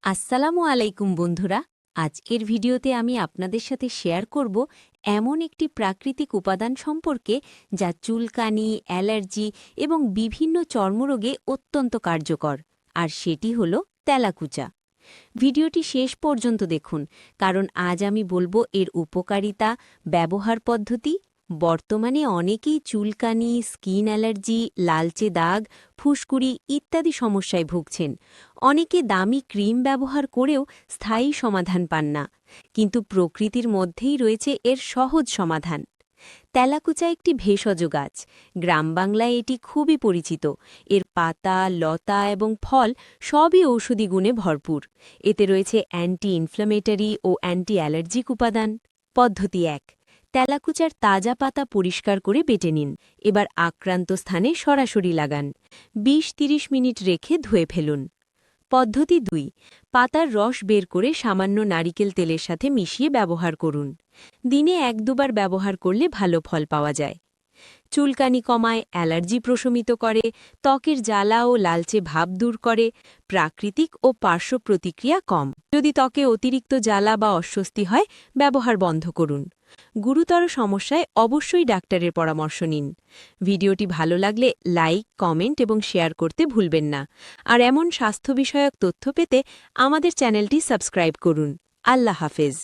আসসালামু আলাইকুম বন্ধুরা। আজকের ভিডিওতে আমি আপনাদের সাথে শেয়ার করব এমন একটি প্রাকৃতিক উপাদান সম্পর্কে যা চুলকানি, অ্যালার্জি এবং বিভিন্ন চর্মরোগে অত্যন্ত কার্যকর, আর সেটি হল তেলাকুচা। ভিডিওটি শেষ পর্যন্ত দেখুন, কারণ আজ আমি বলবো এর উপকারিতা, ব্যবহার পদ্ধতি। বর্তমানে অনেকেই চুলকানি, স্কিন অ্যালার্জি, লালচে দাগ, ফুসকুড়ি ইত্যাদি সমস্যায় ভুগছেন। অনেকে দামি ক্রিম ব্যবহার করেও স্থায়ী সমাধান পান না, কিন্তু প্রকৃতির মধ্যেই রয়েছে এর সহজ সমাধান। তেলাকুচা একটি ভেষজ গাছ। গ্রাম বাংলায় এটি খুবই পরিচিত। এর পাতা, লতা এবং ফল সবই ঔষধি গুণে ভরপুর। এতে রয়েছে অ্যান্টি ইনফ্ল্যামেটরি ও অ্যান্টি অ্যালার্জিক উপাদান। পদ্ধতি ১। তেলাকুচার তাজা পাতা পরিষ্কার করে বেটে নিন। এবার আক্রান্ত স্থানে সরাসরি লাগান। ২০-৩০ মিনিট রেখে ধুয়ে ফেলুন। পদ্ধতি ২। পাতার রস বের করে সামান্য নারিকেল তেলের সাথে মিশিয়ে ব্যবহার করুন। দিনে ১-২ বার ব্যবহার করলে ভালো ফল পাওয়া যায়। চুলকানি কমায়, অ্যালার্জি প্রশমিত করে, ত্বকের জ্বালা ও লালচে ভাব দূর করে, প্রাকৃতিক ও পার্শ্ব প্রতিক্রিয়া কম। যদি ত্বকে অতিরিক্ত জ্বালা বা অস্বস্তি হয়, ব্যবহার বন্ধ করুন। গুরুতর সমস্যায় অবশ্যই ডাক্তারের পরামর্শ নিন। ভিডিওটি ভালো লাগলে লাইক, কমেন্ট এবং শেয়ার করতে ভুলবেন না। আর এমন স্বাস্থ্য বিষয়ক তথ্য পেতে আমাদের চ্যানেলটি সাবস্ক্রাইব করুন। আল্লাহ হাফেজ।